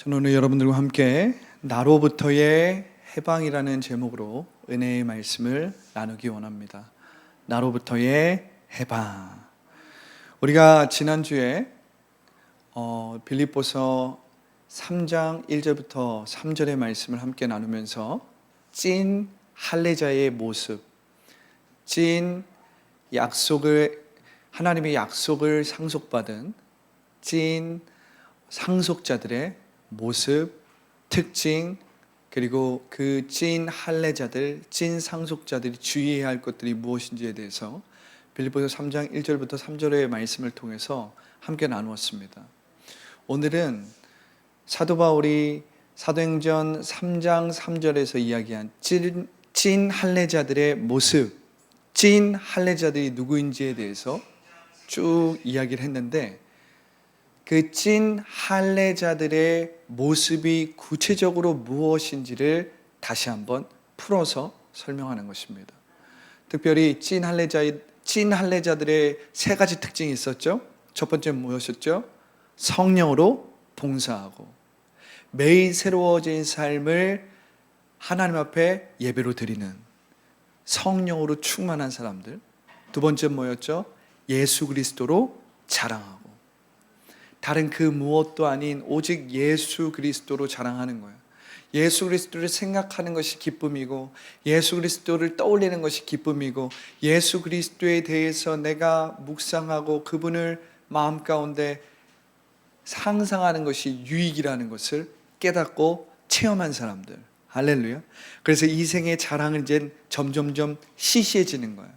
저는 오늘 여러분들과 함께 나로부터의 해방이라는 제목으로 은혜의 말씀을 나누기 원합니다. 나로부터의 해방. 우리가 지난주에 빌립보서 3장 1절부터 3절의 말씀을 함께 나누면서 찐 할례자의 모습, 찐 하나님의 약속을 상속받은 찐 상속자들의 모습, 특징, 그리고 그 찐 할례자들, 찐 상속자들이 주의해야 할 것들이 무엇인지에 대해서 빌립보서 3장 1절부터 3절의 말씀을 통해서 함께 나누었습니다. 오늘은 사도 바울이 사도행전 3장 3절에서 이야기한 찐 할례자들의 모습, 찐 할례자들이 누구인지에 대해서 쭉 이야기를 했는데, 그 찐 할례자들의 모습이 구체적으로 무엇인지를 다시 한번 풀어서 설명하는 것입니다. 특별히 찐 할례자들의 세 가지 특징이 있었죠. 첫 번째 무엇이었죠? 성령으로 봉사하고 매일 새로워진 삶을 하나님 앞에 예배로 드리는 성령으로 충만한 사람들. 두 번째 뭐였죠? 예수 그리스도로 자랑하고, 다른 그 무엇도 아닌 오직 예수 그리스도로 자랑하는 거예요. 예수 그리스도를 생각하는 것이 기쁨이고, 예수 그리스도를 떠올리는 것이 기쁨이고, 예수 그리스도에 대해서 내가 묵상하고 그분을 마음 가운데 상상하는 것이 유익이라는 것을 깨닫고 체험한 사람들. 할렐루야. 그래서 이 생의 자랑은 이제 점점점 시시해지는 거예요.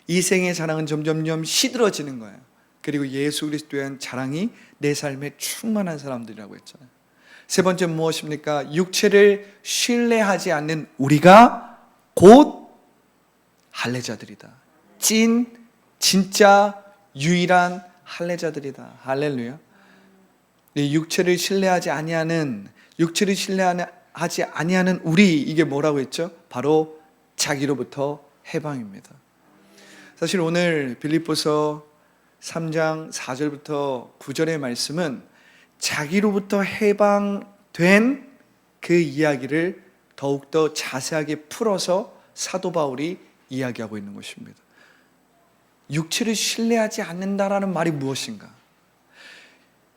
이 생의 자랑은 점점점 시들어지는 거예요. 그리고 예수 그리스도에 대한 자랑이 내 삶에 충만한 사람들이라고 했잖아요. 세 번째 무엇입니까? 육체를 신뢰하지 않는 우리가 곧 할례자들이다. 진짜 유일한 할례자들이다. 할렐루야. 육체를 신뢰하지 아니하는 우리, 이게 뭐라고 했죠? 바로 자기로부터 해방입니다. 사실 오늘 빌립보서 3장 4절부터 9절의 말씀은 자기로부터 해방된 그 이야기를 더욱더 자세하게 풀어서 사도 바울이 이야기하고 있는 것입니다. 육체를 신뢰하지 않는다라는 말이 무엇인가?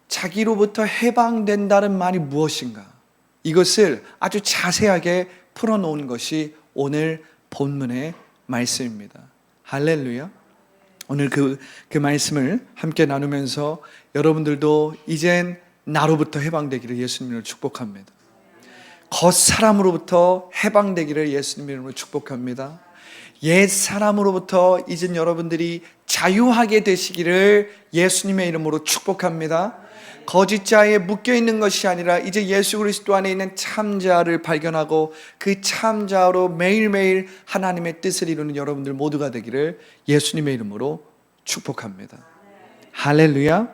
자기로부터 해방된다는 말이 무엇인가? 이것을 아주 자세하게 풀어놓은 것이 오늘 본문의 말씀입니다. 할렐루야. 오늘 그 말씀을 함께 나누면서 여러분들도 이젠 나로부터 해방되기를 예수님으로 축복합니다. 겉사람으로부터 해방되기를 예수님 이름으로 축복합니다. 옛 사람으로부터 이젠 여러분들이 자유하게 되시기를 예수님의 이름으로 축복합니다. 거짓자에 묶여있는 것이 아니라 이제 예수 그리스도 안에 있는 참자를 발견하고 그 참자로 매일매일 하나님의 뜻을 이루는 여러분들 모두가 되기를 예수님의 이름으로 축복합니다. 할렐루야.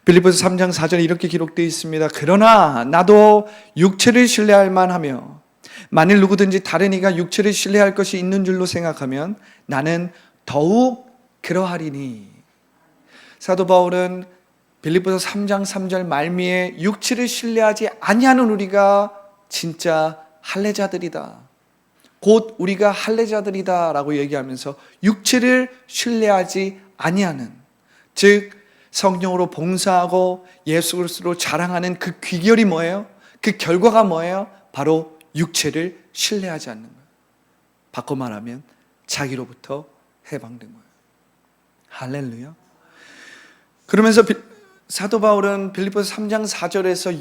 빌립보서 3장 4절에 이렇게 기록되어 있습니다. 그러나 나도 육체를 신뢰할 만하며 만일 누구든지 다른 이가 육체를 신뢰할 것이 있는 줄로 생각하면 나는 더욱 그러하리니. 사도 바울은 빌립보서 3장 3절 말미에 육체를 신뢰하지 아니하는 우리가 진짜 할례자들이다. 곧 우리가 할례자들이다 라고 얘기하면서 육체를 신뢰하지 아니하는, 즉 성령으로 봉사하고 예수 그리스도로 자랑하는 그 귀결이 뭐예요? 그 결과가 뭐예요? 바로 육체를 신뢰하지 않는 거예요. 바꿔 말하면 자기로부터 해방된 거예요. 할렐루야. 그러면서 사도 바울은 빌립보서 3장 4절에서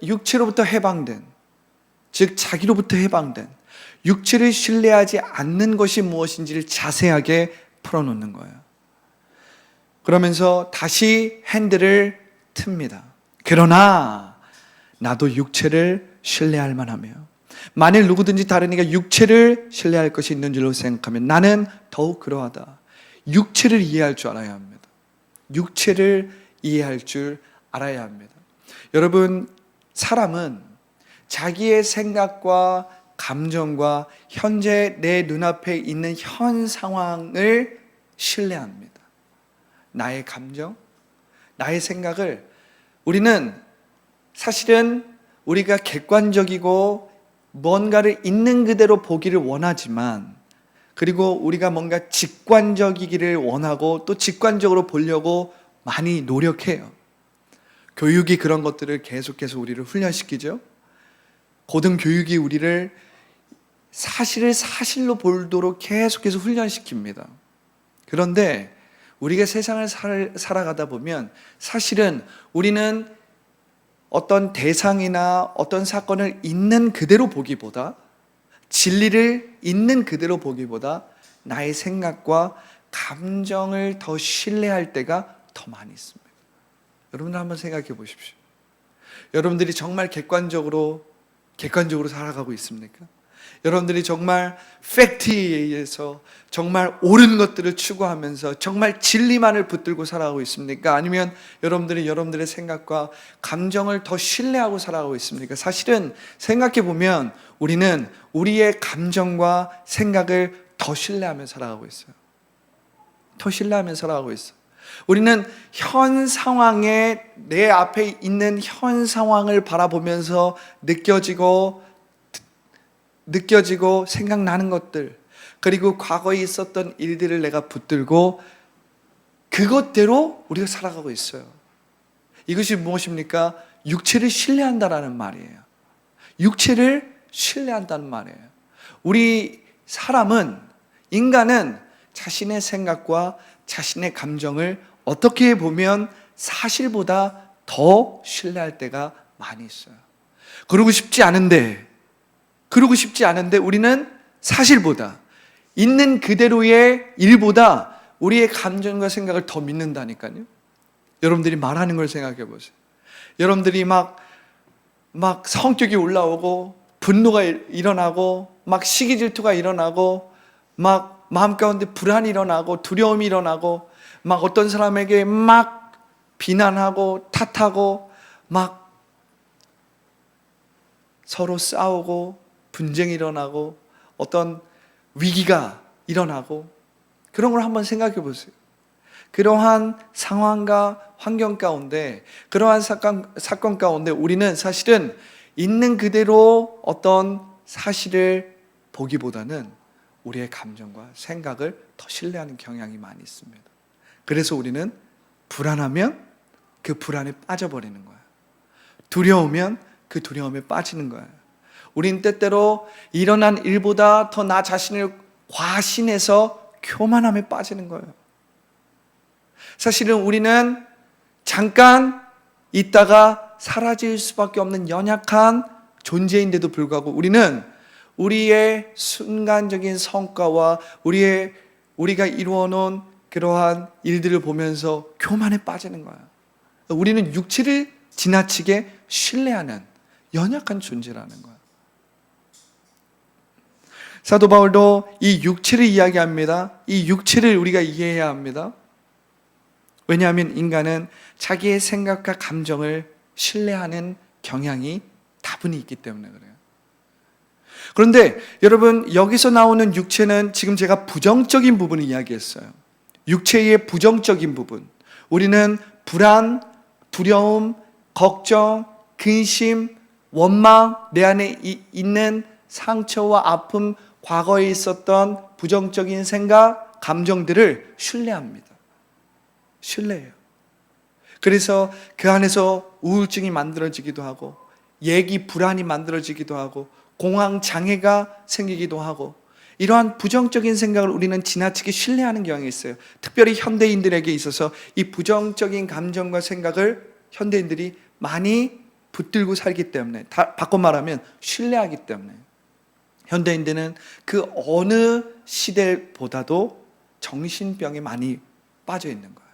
육체로부터 해방된, 즉 자기로부터 해방된, 육체를 신뢰하지 않는 것이 무엇인지를 자세하게 풀어놓는 거예요. 그러면서 다시 핸들을 틉니다. 그러나 나도 육체를 신뢰할 만하며 만일 누구든지 다른 이가 육체를 신뢰할 것이 있는 줄로 생각하면 나는 더욱 그러하다. 육체를 이해할 줄 알아야 합니다. 육체를 이해할 줄 알아야 합니다. 여러분, 사람은 자기의 생각과 감정과 현재 내 눈앞에 있는 현 상황을 신뢰합니다. 나의 감정, 나의 생각을 우리는 사실은 우리가 객관적이고 뭔가를 있는 그대로 보기를 원하지만, 그리고 우리가 뭔가 직관적이기를 원하고 또 직관적으로 보려고 많이 노력해요. 교육이 그런 것들을 계속해서 우리를 훈련시키죠. 고등교육이 우리를 사실을 사실로 보도록 계속해서 훈련시킵니다. 그런데 우리가 세상을 살아가다 보면 사실은 우리는 어떤 대상이나 어떤 사건을 있는 그대로 보기보다, 진리를 있는 그대로 보기보다 나의 생각과 감정을 더 신뢰할 때가 더 많이 있습니다. 여러분들 한번 생각해 보십시오. 여러분들이 정말 객관적으로 살아가고 있습니까? 여러분들이 정말 팩트에 의해서 정말 옳은 것들을 추구하면서 정말 진리만을 붙들고 살아가고 있습니까? 아니면 여러분들이 여러분들의 생각과 감정을 더 신뢰하고 살아가고 있습니까? 사실은 생각해 보면 우리는 우리의 감정과 생각을 더 신뢰하며 살아가고 있어요. 더 신뢰하며 살아가고 있어요. 우리는 현 상황에, 내 앞에 있는 현 상황을 바라보면서 느껴지고 생각나는 것들, 그리고 과거에 있었던 일들을 내가 붙들고 그것대로 우리가 살아가고 있어요. 이것이 무엇입니까? 육체를 신뢰한다라는 말이에요. 육체를 신뢰한다는 말이에요. 우리 인간은 자신의 생각과 자신의 감정을 어떻게 보면 사실보다 더 신뢰할 때가 많이 있어요. 그러고 싶지 않은데 우리는 사실보다, 있는 그대로의 일보다 우리의 감정과 생각을 더 믿는다니까요. 여러분들이 말하는 걸 생각해 보세요. 여러분들이 막 성격이 올라오고 분노가 일어나고 막 시기 질투가 일어나고 막 마음 가운데 불안이 일어나고 두려움이 일어나고 막 어떤 사람에게 막 비난하고 탓하고 막 서로 싸우고 분쟁이 일어나고 어떤 위기가 일어나고, 그런 걸 한번 생각해 보세요. 그러한 상황과 환경 가운데, 그러한 사건 가운데 우리는 사실은 있는 그대로 어떤 사실을 보기보다는 우리의 감정과 생각을 더 신뢰하는 경향이 많이 있습니다. 그래서 우리는 불안하면 그 불안에 빠져버리는 거예요. 두려우면 그 두려움에 빠지는 거예요. 우린 때때로 일어난 일보다 더 나 자신을 과신해서 교만함에 빠지는 거예요. 사실은 우리는 잠깐 있다가 사라질 수밖에 없는 연약한 존재인데도 불구하고 우리는 우리의 순간적인 성과와 우리가 이루어놓은 그러한 일들을 보면서 교만에 빠지는 거예요. 우리는 육체를 지나치게 신뢰하는 연약한 존재라는 거예요. 사도 바울도 이 육체를 이야기합니다. 이 육체를 우리가 이해해야 합니다. 왜냐하면 인간은 자기의 생각과 감정을 신뢰하는 경향이 다분히 있기 때문에 그래요. 그런데 여러분, 여기서 나오는 육체는 지금 제가 부정적인 부분을 이야기했어요. 육체의 부정적인 부분. 우리는 불안, 두려움, 걱정, 근심, 원망, 내 안에 있는 상처와 아픔, 과거에 있었던 부정적인 생각, 감정들을 신뢰합니다. 신뢰해요. 그래서 그 안에서 우울증이 만들어지기도 하고, 예기 불안이 만들어지기도 하고, 공황 장애가 생기기도 하고, 이러한 부정적인 생각을 우리는 지나치게 신뢰하는 경향이 있어요. 특별히 현대인들에게 있어서 이 부정적인 감정과 생각을 현대인들이 많이 붙들고 살기 때문에, 바꿔 말하면 신뢰하기 때문에 현대인들은 그 어느 시대보다도 정신병에 많이 빠져 있는 거예요.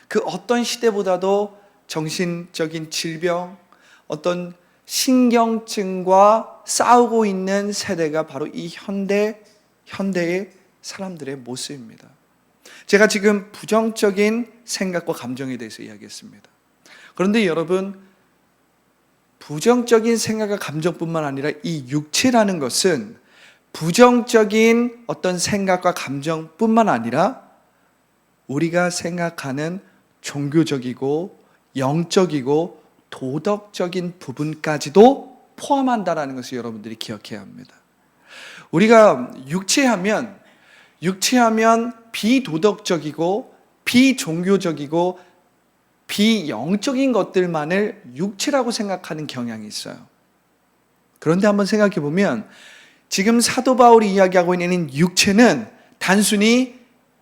그 어떤 시대보다도 정신적인 질병, 어떤 신경증과 싸우고 있는 세대가 바로 이 현대의 사람들의 모습입니다. 제가 지금 부정적인 생각과 감정에 대해서 이야기했습니다. 그런데 여러분, 부정적인 생각과 감정뿐만 아니라 이 육체라는 것은 부정적인 어떤 생각과 감정뿐만 아니라 우리가 생각하는 종교적이고 영적이고 도덕적인 부분까지도 포함한다라는 것을 여러분들이 기억해야 합니다. 우리가 육체하면 비도덕적이고 비종교적이고 비영적인 것들만을 육체라고 생각하는 경향이 있어요. 그런데 한번 생각해 보면 지금 사도 바울이 이야기하고 있는 육체는 단순히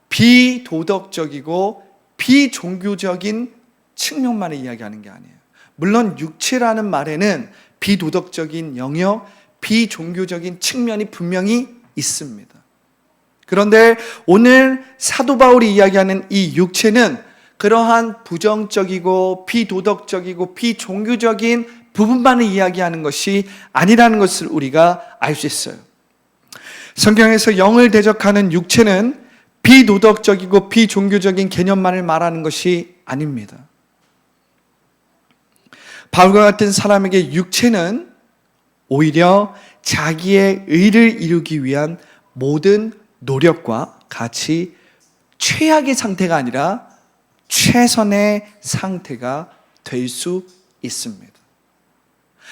비도덕적이고 비종교적인 측면만을 이야기하는 게 아니에요. 물론 육체라는 말에는 비도덕적인 영역, 비종교적인 측면이 분명히 있습니다. 그런데 오늘 사도 바울이 이야기하는 이 육체는 그러한 부정적이고 비도덕적이고 비종교적인 부분만을 이야기하는 것이 아니라는 것을 우리가 알 수 있어요. 성경에서 영을 대적하는 육체는 비도덕적이고 비종교적인 개념만을 말하는 것이 아닙니다. 바울과 같은 사람에게 육체는 오히려 자기의 의를 이루기 위한 모든 노력과 같이 최악의 상태가 아니라 최선의 상태가 될 수 있습니다.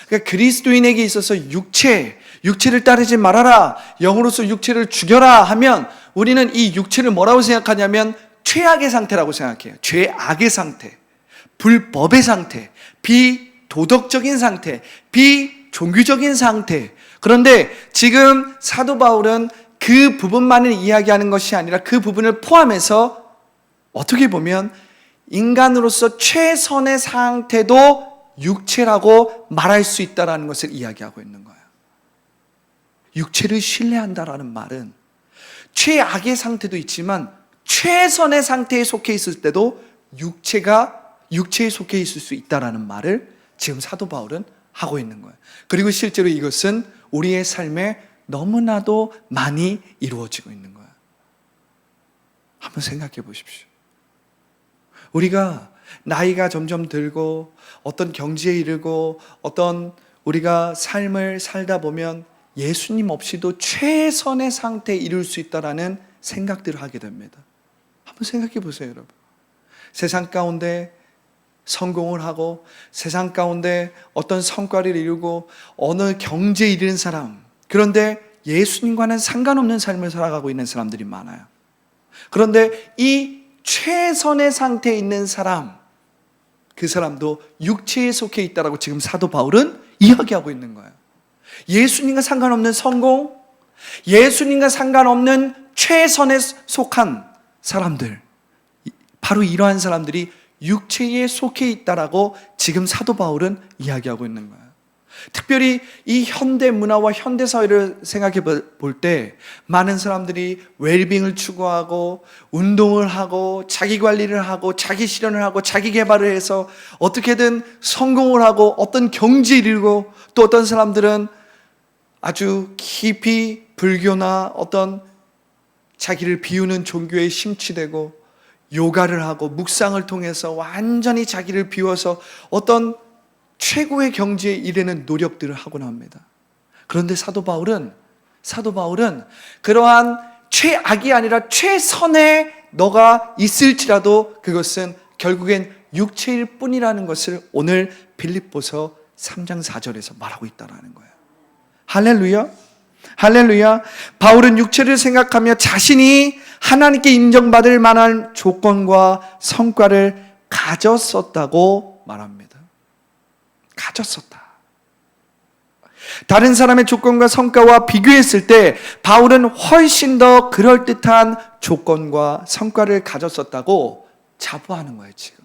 그러니까 그리스도인에게 있어서 육체를 따르지 말아라, 영으로서 육체를 죽여라 하면 우리는 이 육체를 뭐라고 생각하냐면 최악의 상태라고 생각해요. 죄악의 상태, 불법의 상태, 비도덕적인 상태, 비종교적인 상태. 그런데 지금 사도 바울은 그 부분만을 이야기하는 것이 아니라 그 부분을 포함해서 어떻게 보면 인간으로서 최선의 상태도 육체라고 말할 수 있다는 것을 이야기하고 있는 거예요. 육체를 신뢰한다라는 말은 최악의 상태도 있지만 최선의 상태에 속해 있을 때도 육체에 속해 있을 수 있다는 말을 지금 사도 바울은 하고 있는 거예요. 그리고 실제로 이것은 우리의 삶에 너무나도 많이 이루어지고 있는 거예요. 한번 생각해 보십시오. 우리가 나이가 점점 들고 어떤 경지에 이르고 어떤 우리가 삶을 살다 보면 예수님 없이도 최선의 상태에 이룰 수 있다라는 생각들을 하게 됩니다. 한번 생각해 보세요, 여러분. 세상 가운데 성공을 하고 세상 가운데 어떤 성과를 이루고 어느 경지에 이르는 사람, 그런데 예수님과는 상관없는 삶을 살아가고 있는 사람들이 많아요. 그런데 이 최선의 상태에 있는 사람, 그 사람도 육체에 속해 있다라고 지금 사도 바울은 이야기하고 있는 거예요. 예수님과 상관없는 성공, 예수님과 상관없는 최선에 속한 사람들, 바로 이러한 사람들이 육체에 속해 있다라고 지금 사도 바울은 이야기하고 있는 거예요. 특별히 이 현대 문화와 현대 사회를 생각해 볼 때 많은 사람들이 웰빙을 추구하고 운동을 하고 자기 관리를 하고 자기 실현을 하고 자기 개발을 해서 어떻게든 성공을 하고 어떤 경지에 이르고, 또 어떤 사람들은 아주 깊이 불교나 어떤 자기를 비우는 종교에 심취되고 요가를 하고 묵상을 통해서 완전히 자기를 비워서 어떤 최고의 경지에 이르는 노력들을 하곤 합니다. 그런데 사도 바울은 그러한 최악이 아니라 최선에 너가 있을지라도 그것은 결국엔 육체일 뿐이라는 것을 오늘 빌립보서 3장 4절에서 말하고 있다는 거예요. 할렐루야. 할렐루야. 바울은 육체를 생각하며 자신이 하나님께 인정받을 만한 조건과 성과를 가졌었다고 말합니다. 가졌었다. 다른 사람의 조건과 성과와 비교했을 때 바울은 훨씬 더 그럴듯한 조건과 성과를 가졌었다고 자부하는 거예요. 지금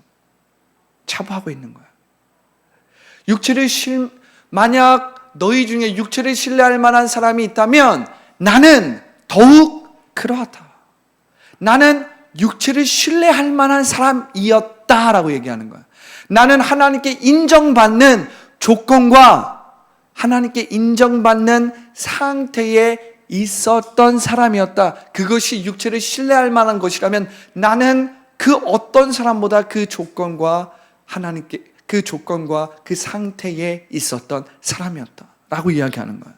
자부하고 있는 거예요. 만약 너희 중에 육체를 신뢰할 만한 사람이 있다면 나는 더욱 그러하다. 나는 육체를 신뢰할 만한 사람이었다라고 얘기하는 거예요. 나는 하나님께 인정받는 조건과 하나님께 인정받는 상태에 있었던 사람이었다. 그것이 육체를 신뢰할 만한 것이라면 나는 그 어떤 사람보다 그 조건과 그 상태에 있었던 사람이었다라고 이야기하는 거예요.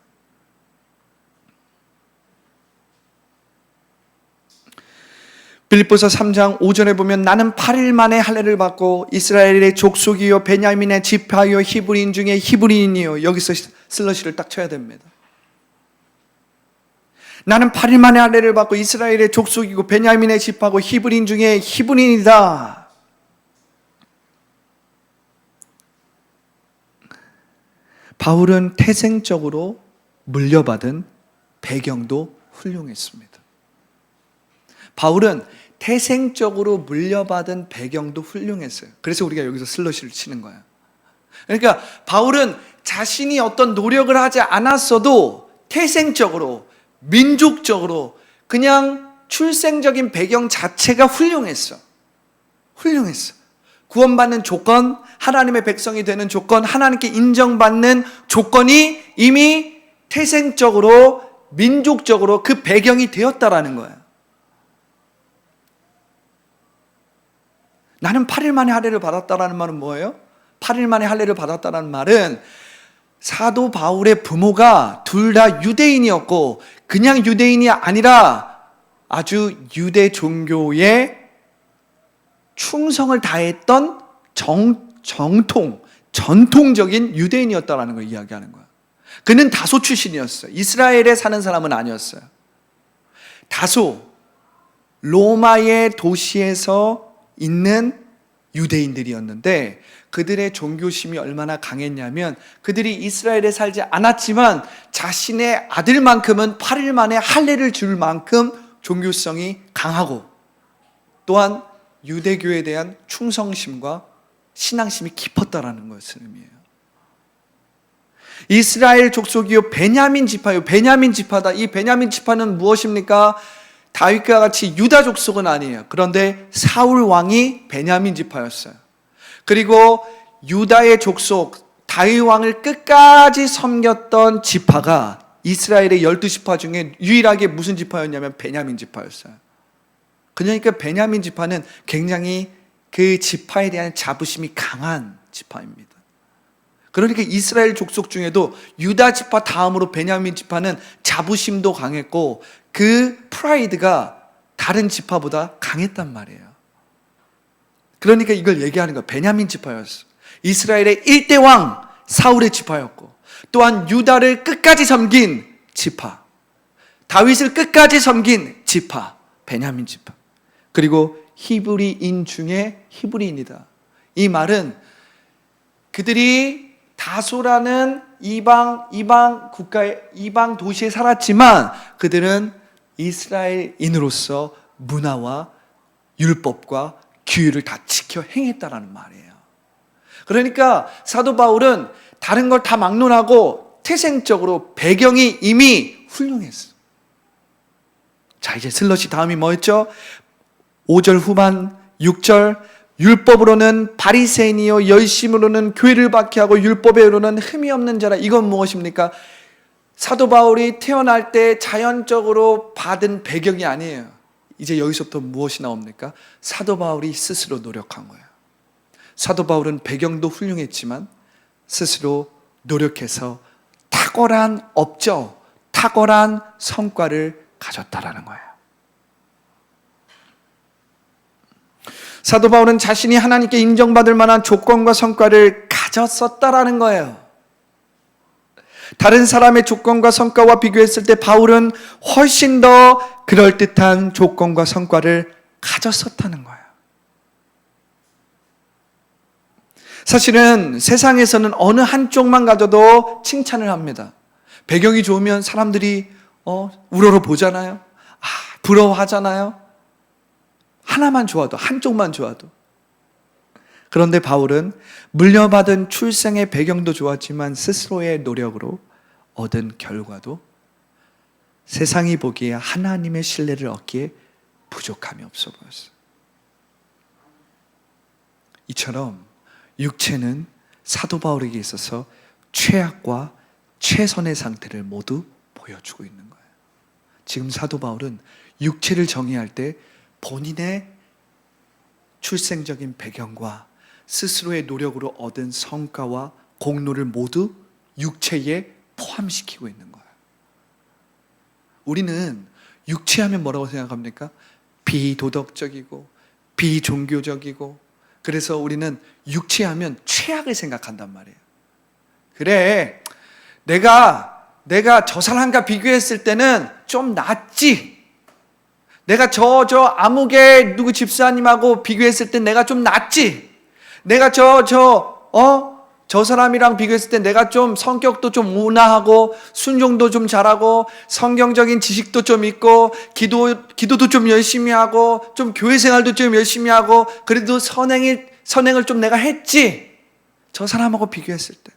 빌립보서 3장 5절에 보면 나는 8일 만에 할례를 받고 이스라엘의 족속이요 베냐민의 지파요 히브리인 중에 히브리인이요. 여기서 슬러시를 딱 쳐야 됩니다. 나는 8일 만에 할례를 받고 이스라엘의 족속이고 베냐민의 지파고 히브리인 중에 히브리인이다. 바울은 태생적으로 물려받은 배경도 훌륭했습니다. 바울은 태생적으로 물려받은 배경도 훌륭했어요. 그래서 우리가 여기서 슬러시를 치는 거예요. 그러니까 바울은 자신이 어떤 노력을 하지 않았어도 태생적으로, 민족적으로 그냥 출생적인 배경 자체가 훌륭했어. 구원받는 조건, 하나님의 백성이 되는 조건, 하나님께 인정받는 조건이 이미 태생적으로, 민족적으로 그 배경이 되었다라는 거예요. 나는 8일 만에 할례를 받았다라는 말은 뭐예요? 8일 만에 할례를 받았다라는 말은 사도 바울의 부모가 둘 다 유대인이었고 그냥 유대인이 아니라 아주 유대 종교에 충성을 다했던 전통적인 유대인이었다라는 걸 이야기하는 거야. 그는 다소 출신이었어요. 이스라엘에 사는 사람은 아니었어요. 다소 로마의 도시에서 있는 유대인들이었는데 그들의 종교심이 얼마나 강했냐면 그들이 이스라엘에 살지 않았지만 자신의 아들만큼은 8일 만에 할례를 줄 만큼 종교성이 강하고 또한 유대교에 대한 충성심과 신앙심이 깊었다라는 것을 의미해요. 이스라엘 족속이요 베냐민 지파요. 베냐민 지파다. 이 베냐민 지파는 무엇입니까? 다윗과 같이 유다 족속은 아니에요. 그런데 사울 왕이 베냐민 지파였어요. 그리고 유다의 족속 다윗 왕을 끝까지 섬겼던 지파가 이스라엘의 12지파 중에 유일하게 무슨 지파였냐면 베냐민 지파였어요. 그러니까 베냐민 지파는 굉장히 그 지파에 대한 자부심이 강한 지파입니다. 그러니까 이스라엘 족속 중에도 유다 지파 다음으로 베냐민 지파는 자부심도 강했고 그 프라이드가 다른 지파보다 강했단 말이에요. 그러니까 이걸 얘기하는 거예요. 베냐민 지파였어. 이스라엘의 1대 왕 사울의 지파였고 또한 유다를 끝까지 섬긴 지파, 다윗을 끝까지 섬긴 지파, 베냐민 지파. 그리고 히브리인 중에 히브리인이다. 이 말은 그들이 다소라는 이방 국가의 이방 도시에 살았지만 그들은 이스라엘인으로서 문화와 율법과 규율을 다 지켜 행했다라는 말이에요. 그러니까 사도 바울은 다른 걸 다 막론하고 태생적으로 배경이 이미 훌륭했어. 자, 이제 슬러시 다음이 뭐였죠? 5절 후반 6절 율법으로는 바리새인이요 열심으로는 교회를 박해하고 율법에로는 흠이 없는 자라. 이건 무엇입니까? 사도 바울이 태어날 때 자연적으로 받은 배경이 아니에요. 이제 여기서부터 무엇이 나옵니까? 사도 바울이 스스로 노력한 거예요. 사도 바울은 배경도 훌륭했지만 스스로 노력해서 탁월한 업적, 탁월한 성과를 가졌다라는 거예요. 사도 바울은 자신이 하나님께 인정받을 만한 조건과 성과를 가졌었다라는 거예요. 다른 사람의 조건과 성과와 비교했을 때 바울은 훨씬 더 그럴듯한 조건과 성과를 가졌었다는 거예요. 사실은 세상에서는 어느 한쪽만 가져도 칭찬을 합니다. 배경이 좋으면 사람들이 우러러 보잖아요. 부러워하잖아요. 하나만 좋아도, 한쪽만 좋아도. 그런데 바울은 물려받은 출생의 배경도 좋았지만 스스로의 노력으로 얻은 결과도 세상이 보기에 하나님의 신뢰를 얻기에 부족함이 없어 보였어요. 이처럼 육체는 사도 바울에게 있어서 최악과 최선의 상태를 모두 보여주고 있는 거예요. 지금 사도 바울은 육체를 정의할 때 본인의 출생적인 배경과 스스로의 노력으로 얻은 성과와 공로를 모두 육체에 포함시키고 있는 거예요. 우리는 육체하면 뭐라고 생각합니까? 비도덕적이고 비종교적이고, 그래서 우리는 육체하면 최악을 생각한단 말이에요. 그래, 내가 저 사람과 비교했을 때는 좀 낫지. 내가 저 암흑의 누구 집사님하고 비교했을 때 내가 좀 낫지. 내가 저 사람이랑 비교했을 때 내가 좀 성격도 좀 온화하고 순종도 좀 잘하고 성경적인 지식도 좀 있고 기도도 좀 열심히 하고 좀 교회 생활도 좀 열심히 하고 그래도 선행을 좀 내가 했지. 저 사람하고 비교했을 때.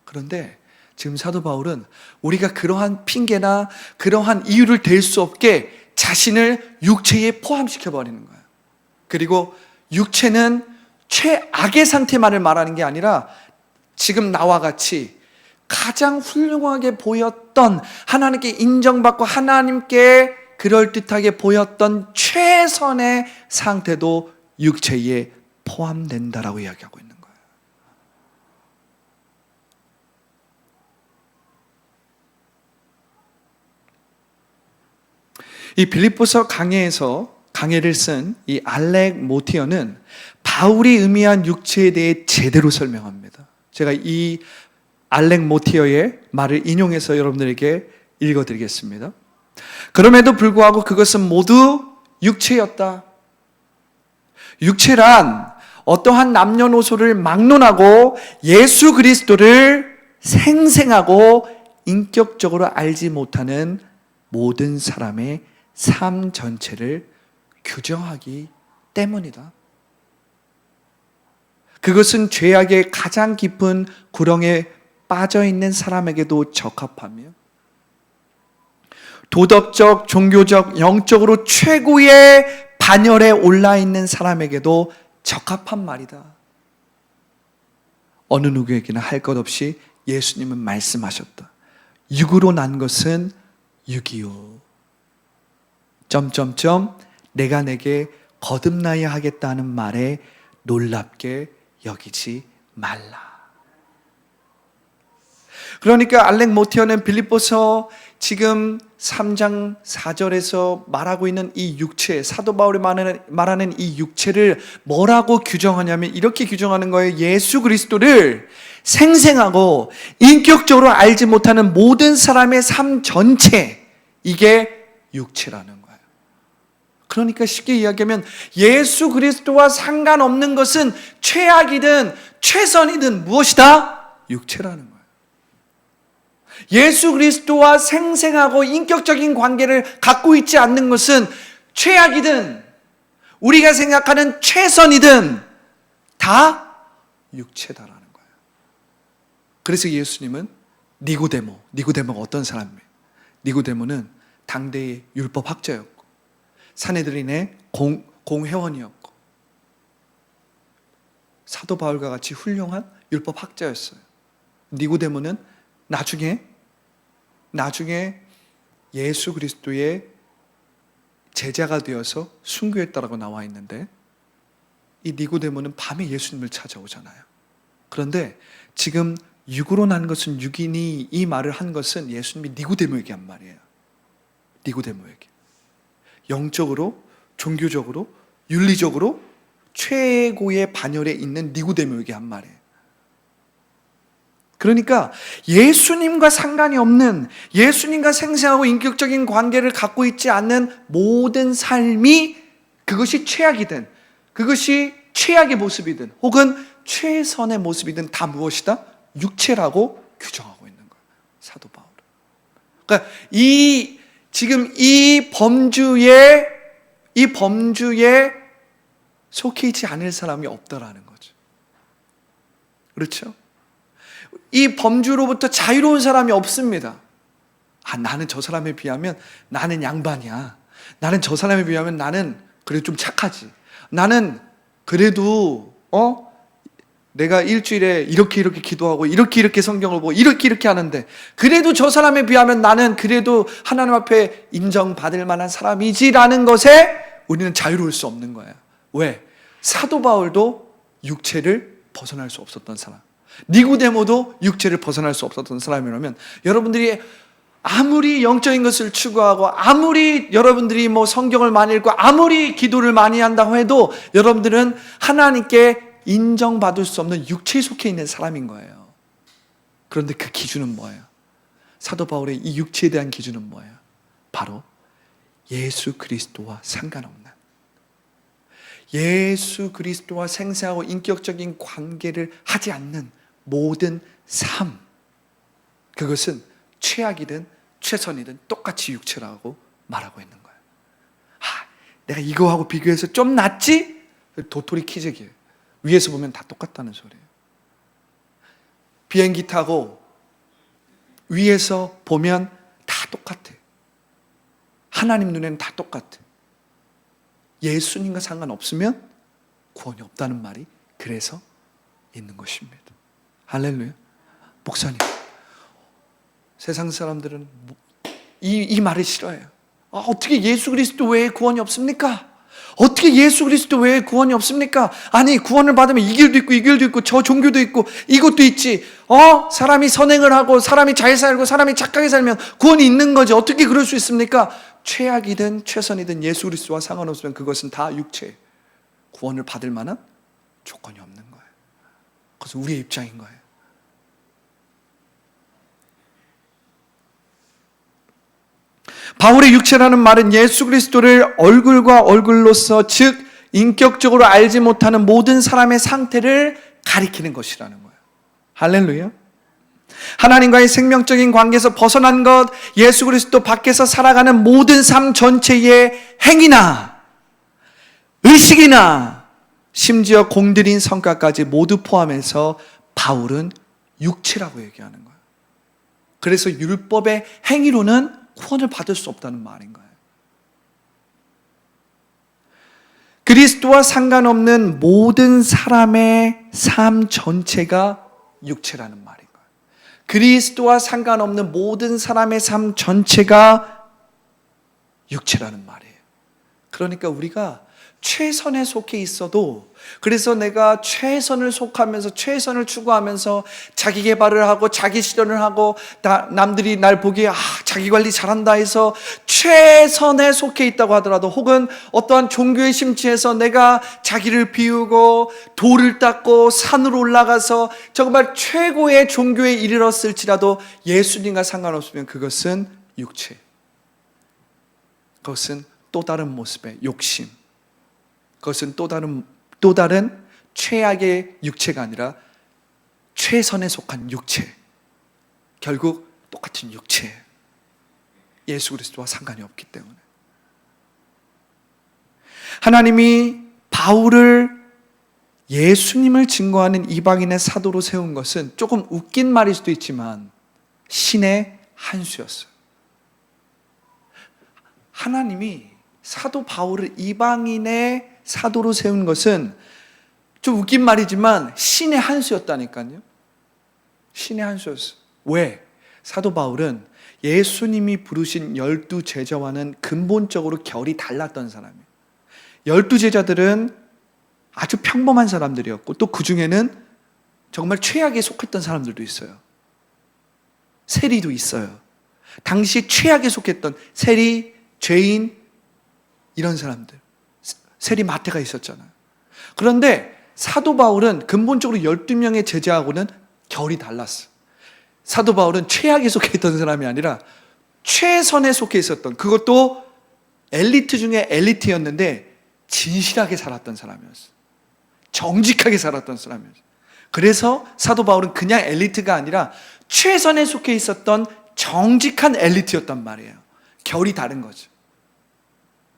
그런데 지금 사도 바울은 우리가 그러한 핑계나 그러한 이유를 댈 수 없게 자신을 육체에 포함시켜 버리는 거예요. 그리고 육체는 최악의 상태만을 말하는 게 아니라 지금 나와 같이 가장 훌륭하게 보였던, 하나님께 인정받고 하나님께 그럴듯하게 보였던 최선의 상태도 육체에 포함된다라고 이야기하고 있는 거예요. 이 빌립보서 강해를 쓴 이 알렉 모티어는 바울이 의미한 육체에 대해 제대로 설명합니다. 제가 이 알렉 모티어의 말을 인용해서 여러분들에게 읽어드리겠습니다. 그럼에도 불구하고 그것은 모두 육체였다. 육체란 어떠한 남녀노소를 막론하고 예수 그리스도를 생생하고 인격적으로 알지 못하는 모든 사람의 삶 전체를 규정하기 때문이다. 그것은 죄악의 가장 깊은 구렁에 빠져 있는 사람에게도 적합하며 도덕적, 종교적, 영적으로 최고의 반열에 올라 있는 사람에게도 적합한 말이다. 어느 누구에게나 할 것 없이 예수님은 말씀하셨다. 육으로 난 것은 육이요. 내가 내게 거듭나야 하겠다는 말에 놀랍게 여기지 말라. 그러니까 알렉 모티어는 빌립보서 지금 3장 4절에서 말하고 있는 이 육체, 사도 바울이 말하는 이 육체를 뭐라고 규정하냐면 이렇게 규정하는 거예요. 예수 그리스도를 생생하고 인격적으로 알지 못하는 모든 사람의 삶 전체, 이게 육체라는 거예요. 그러니까 쉽게 이야기하면 예수 그리스도와 상관없는 것은 최악이든 최선이든 무엇이다? 육체라는 거예요. 예수 그리스도와 생생하고 인격적인 관계를 갖고 있지 않는 것은 최악이든 우리가 생각하는 최선이든 다 육체다라는 거예요. 그래서 예수님은 니고데모가 어떤 사람이에요? 니고데모는 당대의 율법학자였고 산헤드린의 공회원이었고 사도 바울과 같이 훌륭한 율법학자였어요. 니고데모는 나중에 예수 그리스도의 제자가 되어서 순교했다라고 나와 있는데, 이 니고데모는 밤에 예수님을 찾아오잖아요. 그런데 지금 육으로 난 것은 육이니 이 말을 한 것은 예수님이 니고데모에게 한 말이에요. 니고데모에게. 영적으로, 종교적으로, 윤리적으로 최고의 반열에 있는 니고데모에게 한 말이에요. 그러니까 예수님과 상관이 없는, 예수님과 생생하고 인격적인 관계를 갖고 있지 않는 모든 삶이, 그것이 최악이든 그것이 최악의 모습이든 혹은 최선의 모습이든 다 무엇이다? 육체라고 규정하고 있는 거예요, 사도 바울은. 그러니까 지금 이 범주에 속해 있지 않을 사람이 없다라는 거죠. 그렇죠? 이 범주로부터 자유로운 사람이 없습니다. 나는 저 사람에 비하면 나는 양반이야. 나는 저 사람에 비하면 나는 그래도 좀 착하지. 나는 그래도 내가 일주일에 이렇게 기도하고 이렇게 성경을 보고 이렇게 하는데 그래도 저 사람에 비하면 나는 그래도 하나님 앞에 인정받을 만한 사람이지라는 것에 우리는 자유로울 수 없는 거예요. 왜? 사도 바울도 육체를 벗어날 수 없었던 사람, 니고데모도 육체를 벗어날 수 없었던 사람이라면 여러분들이 아무리 영적인 것을 추구하고 아무리 여러분들이 뭐 성경을 많이 읽고 아무리 기도를 많이 한다고 해도 여러분들은 하나님께 인정받을 수 없는 육체에 속해 있는 사람인 거예요. 그런데 그 기준은 뭐예요? 사도 바울의 이 육체에 대한 기준은 뭐예요? 바로 예수 그리스도와 상관없는, 예수 그리스도와 생생하고 인격적인 관계를 하지 않는 모든 삶, 그것은 최악이든 최선이든 똑같이 육체라고 말하고 있는 거예요. 내가 이거하고 비교해서 좀 낫지? 도토리 키재기예요. 위에서 보면 다 똑같다는 소리예요. 비행기 타고 위에서 보면 다 똑같아요. 하나님 눈에는 다 똑같아요. 예수님과 상관없으면 구원이 없다는 말이 그래서 있는 것입니다. 할렐루야. 목사님, 세상 사람들은 이 말을 싫어해요. 어떻게 예수 그리스도 외에 구원이 없습니까? 어떻게 예수 그리스도 외에 구원이 없습니까? 아니, 구원을 받으면 이 길도 있고 이 길도 있고 저 종교도 있고 이것도 있지. 사람이 선행을 하고 사람이 잘 살고 사람이 착하게 살면 구원이 있는 거지. 어떻게 그럴 수 있습니까? 최악이든 최선이든 예수 그리스도와 상관없으면 그것은 다 육체, 구원을 받을 만한 조건이 없는 거예요. 그것은 우리의 입장인 거예요. 바울의 육체라는 말은 예수 그리스도를 얼굴과 얼굴로서, 즉 인격적으로 알지 못하는 모든 사람의 상태를 가리키는 것이라는 거예요. 할렐루야. 하나님과의 생명적인 관계에서 벗어난 것, 예수 그리스도 밖에서 살아가는 모든 삶 전체의 행위나 의식이나 심지어 공들인 성과까지 모두 포함해서 바울은 육체라고 얘기하는 거예요. 그래서 율법의 행위로는 구원을 받을 수 없다는 말인 거예요. 그리스도와 상관없는 모든 사람의 삶 전체가 육체라는 말인 거예요. 그리스도와 상관없는 모든 사람의 삶 전체가 육체라는 말이에요. 그러니까 우리가 최선에 속해 있어도, 그래서 내가 최선을 속하면서 최선을 추구하면서 자기 개발을 하고 자기 실현을 하고 남들이 날 보기에 자기 관리 잘한다 해서 최선에 속해 있다고 하더라도, 혹은 어떠한 종교에 심취해서 내가 자기를 비우고 돌을 닦고 산으로 올라가서 정말 최고의 종교에 이르렀을지라도 예수님과 상관없으면 그것은 육체, 그것은 또 다른 모습의 욕심, 그것은 또 다른 최악의 육체가 아니라 최선에 속한 육체, 결국 똑같은 육체, 예수 그리스도와 상관이 없기 때문에. 하나님이 바울을 예수님을 증거하는 이방인의 사도로 세운 것은 조금 웃긴 말일 수도 있지만 신의 한 수였어요. 하나님이 사도 바울을 이방인의 사도로 세운 것은 좀 웃긴 말이지만 신의 한 수였다니까요. 신의 한 수였어요. 왜? 사도 바울은 예수님이 부르신 12 제자와는 근본적으로 결이 달랐던 사람이에요. 12 제자들은 아주 평범한 사람들이었고, 또 그 중에는 정말 최악에 속했던 사람들도 있어요. 세리도 있어요. 당시 최악에 속했던 세리, 죄인, 이런 사람들. 세리 마태가 있었잖아요. 그런데 사도 바울은 근본적으로 12명의 제자하고는 결이 달랐어요. 사도 바울은 최악에 속해 있던 사람이 아니라 최선에 속해 있었던, 그것도 엘리트 중에 엘리트였는데 진실하게 살았던 사람이었어요. 정직하게 살았던 사람이었어요. 그래서 사도 바울은 그냥 엘리트가 아니라 최선에 속해 있었던 정직한 엘리트였단 말이에요. 결이 다른 거죠.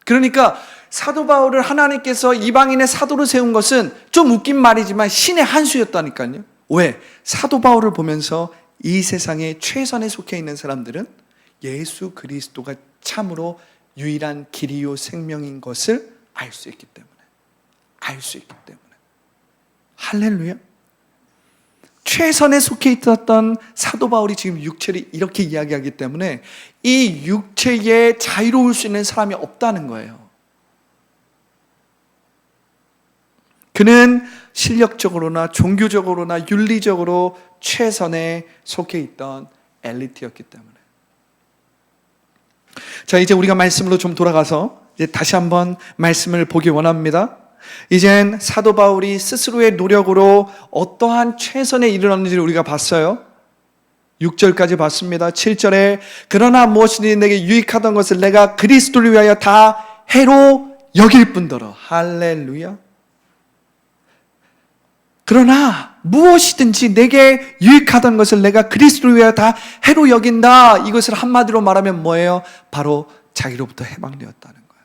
그러니까 사도 바울을 하나님께서 이방인의 사도로 세운 것은 좀 웃긴 말이지만 신의 한 수였다니까요. 왜? 사도 바울을 보면서 이 세상에 최선에 속해 있는 사람들은 예수 그리스도가 참으로 유일한 길이요 생명인 것을 알 수 있기 때문에. 할렐루야. 최선에 속해 있었던 사도 바울이 지금 육체를 이렇게 이야기하기 때문에 이 육체에 자유로울 수 있는 사람이 없다는 거예요. 그는 실력적으로나 종교적으로나 윤리적으로 최선에 속해 있던 엘리트였기 때문에. 자, 이제 우리가 말씀으로 좀 돌아가서 이제 다시 한번 말씀을 보기 원합니다. 이젠 사도 바울이 스스로의 노력으로 어떠한 최선에 이르렀는지를 우리가 봤어요. 6절까지 봤습니다. 7절에 그러나 무엇이든지 내게 유익하던 것을 내가 그리스도를 위하여 다 해로 여길 뿐더러. 할렐루야. 그러나 무엇이든지 내게 유익하던 것을 내가 그리스도를 위하여 다 해로 여긴다. 이것을 한마디로 말하면 뭐예요? 바로 자기로부터 해방되었다는 거예요.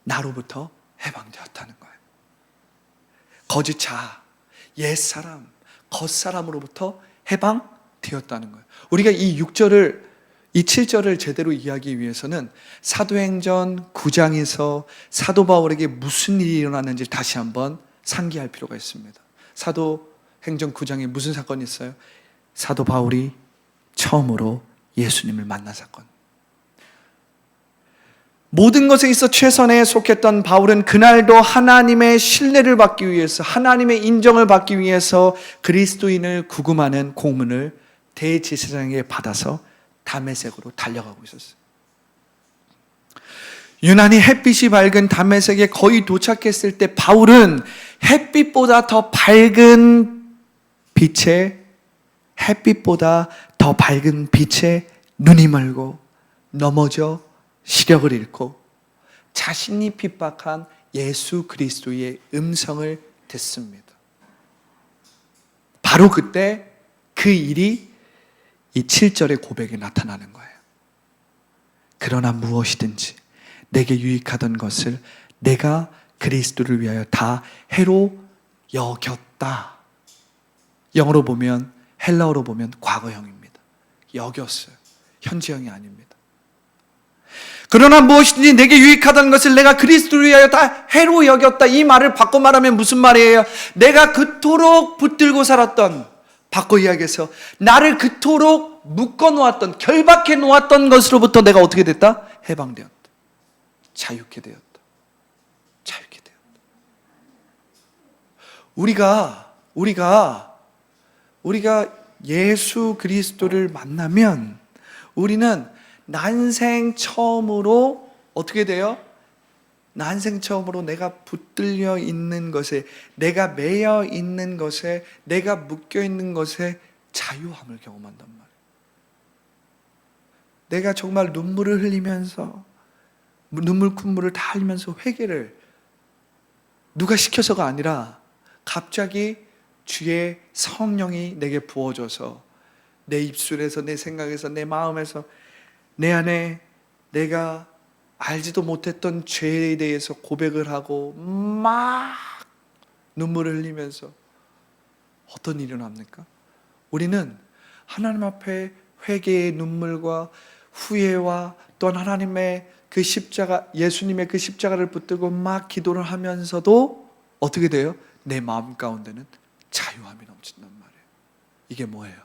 나로부터 해방되었다는 거예요. 거짓 자, 옛사람, 겉사람으로부터 해방되었다는 거예요. 우리가 이 6절을, 이 7절을 제대로 이해하기 위해서는 사도행전 9장에서 사도 바울에게 무슨 일이 일어났는지 다시 한번 상기할 필요가 있습니다. 사도행전 9장에 무슨 사건이 있어요? 사도 바울이 처음으로 예수님을 만난 사건. 모든 것에 있어 최선에 속했던 바울은 그날도 하나님의 신뢰를 받기 위해서, 하나님의 인정을 받기 위해서 그리스도인을 구금하는 공문을 대제사장에게 받아서 다메섹으로 달려가고 있었어요. 유난히 햇빛이 밝은 다메섹에 거의 도착했을 때 바울은 햇빛보다 더 밝은 빛에 눈이 멀고 넘어져 시력을 잃고 자신이 핍박한 예수 그리스도의 음성을 듣습니다. 바로 그때 그 일이 이 7절의 고백에 나타나는 거예요. 그러나 무엇이든지 내게 유익하던 것을 내가 그리스도를 위하여 다 해로 여겼다. 영어로 보면, 헬라어로 보면 과거형입니다. 여겼어요. 현재형이 아닙니다. 그러나 무엇이든지 내게 유익하던 것을 내가 그리스도를 위하여 다 해로 여겼다. 이 말을 바꿔 말하면 무슨 말이에요? 내가 그토록 붙들고 살았던, 바꿔 이야기해서 나를 그토록 묶어 놓았던, 결박해 놓았던 것으로부터 내가 어떻게 됐다? 해방되었다. 자유케 되었다. 자유케 되었다. 우리가 예수 그리스도를 만나면 우리는 난생 처음으로 어떻게 돼요? 난생 처음으로 내가 붙들려 있는 것에, 내가 매여 있는 것에, 내가 묶여 있는 것에 자유함을 경험한단 말이에요. 내가 정말 눈물을 흘리면서, 눈물 콧물을 다 흘리면서 회개를 누가 시켜서가 아니라 갑자기 주의 성령이 내게 부어줘서 내 입술에서, 내 생각에서, 내 마음에서, 내 안에 내가 알지도 못했던 죄에 대해서 고백을 하고 막 눈물을 흘리면서 어떤 일이 일어납니까? 우리는 하나님 앞에 회개의 눈물과 후회와 또한 하나님의 그 십자가, 예수님의 그 십자가를 붙들고 막 기도를 하면서도 어떻게 돼요? 내 마음 가운데는 자유함이 넘친단 말이에요. 이게 뭐예요?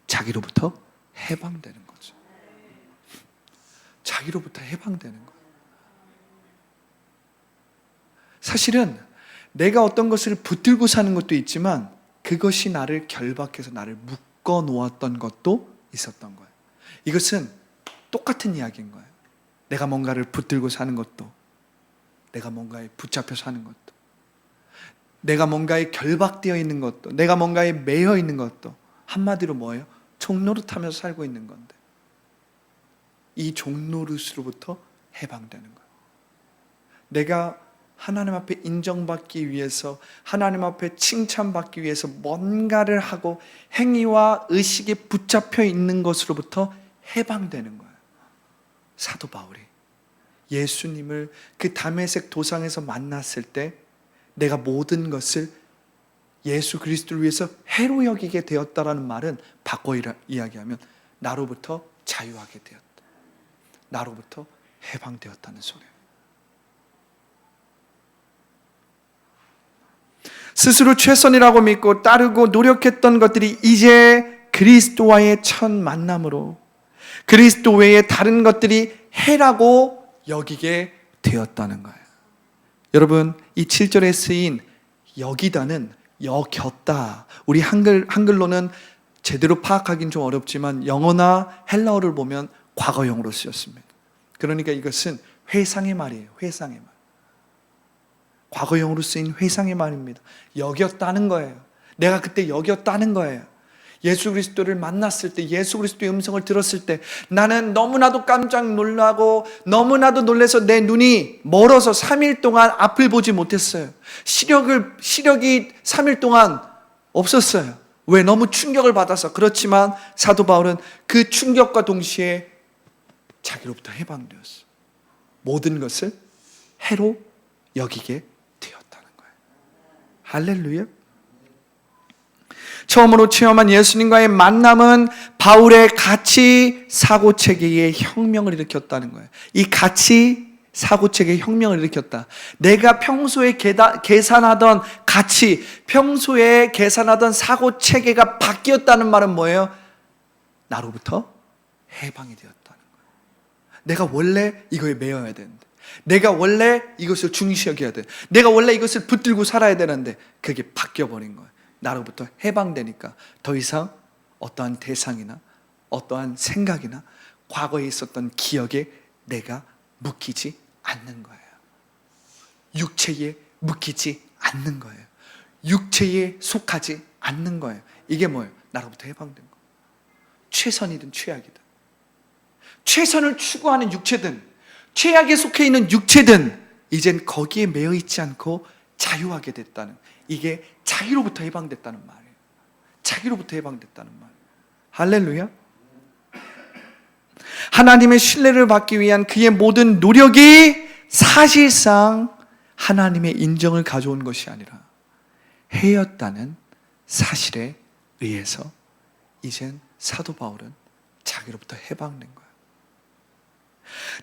자기로부터 해방되는 거죠. 자기로부터 해방되는 거예요. 사실은 내가 어떤 것을 붙들고 사는 것도 있지만 그것이 나를 결박해서 나를 묶어 놓았던 것도 있었던 거예요. 이것은 똑같은 이야기인 거예요. 내가 뭔가를 붙들고 사는 것도, 내가 뭔가에 붙잡혀 사는 것도, 내가 뭔가에 결박되어 있는 것도, 내가 뭔가에 매여 있는 것도 한마디로 뭐예요? 종노릇하면서 살고 있는 건데 이 종노릇으로부터 해방되는 거예요. 내가 하나님 앞에 인정받기 위해서, 하나님 앞에 칭찬받기 위해서 뭔가를 하고 행위와 의식에 붙잡혀 있는 것으로부터 해방되는 거예요. 사도 바울이 예수님을 그 다메섹 도상에서 만났을 때 내가 모든 것을 예수 그리스도를 위해서 해로 여기게 되었다라는 말은 바꿔 이야기하면 나로부터 자유하게 되었다. 나로부터 해방되었다는 소리예요. 스스로 최선이라고 믿고 따르고 노력했던 것들이 이제 그리스도와의 첫 만남으로 그리스도 외에 다른 것들이 해라고 여기게 되었다는 거예요. 여러분, 이 7절에 쓰인 여기다는 여겼다. 우리 한글로는 제대로 파악하기는 좀 어렵지만 영어나 헬라어를 보면 과거형으로 쓰였습니다. 그러니까 이것은 회상의 말이에요. 회상의 말. 과거형으로 쓰인 회상의 말입니다. 여겼다는 거예요. 내가 그때 여겼다는 거예요. 예수 그리스도를 만났을 때, 예수 그리스도의 음성을 들었을 때 나는 너무나도 깜짝 놀라고 너무나도 놀라서 내 눈이 멀어서 3일 동안 앞을 보지 못했어요. 시력이 3일 동안 없었어요. 왜? 너무 충격을 받아서. 그렇지만 사도 바울은 그 충격과 동시에 자기로부터 해방되었어요. 모든 것을 해로 여기게 되었다는 거예요. 할렐루야. 처음으로 체험한 예수님과의 만남은 바울의 가치 사고체계의 혁명을 일으켰다는 거예요. 이 가치 사고체계의 혁명을 일으켰다. 내가 평소에 계산하던 가치, 평소에 계산하던 사고체계가 바뀌었다는 말은 뭐예요? 나로부터 해방이 되었다는 거예요. 내가 원래 이거에 매여야 되는데, 내가 원래 이것을 중시 여겨야 돼, 내가 원래 이것을 붙들고 살아야 되는데 그게 바뀌어버린 거예요. 나로부터 해방되니까 더 이상 어떠한 대상이나 어떠한 생각이나 과거에 있었던 기억에 내가 묶이지 않는 거예요. 육체에 묶이지 않는 거예요. 육체에 속하지 않는 거예요. 이게 뭐예요? 나로부터 해방된 거예요. 최선이든 최악이든, 최선을 추구하는 육체든 최악에 속해 있는 육체든 이젠 거기에 매여 있지 않고 자유하게 됐다는, 이게 자기로부터 해방됐다는 말이에요. 자기로부터 해방됐다는 말이에요. 할렐루야. 하나님의 신뢰를 받기 위한 그의 모든 노력이 사실상 하나님의 인정을 가져온 것이 아니라 해였다는 사실에 의해서 이젠 사도 바울은 자기로부터 해방된 거예요.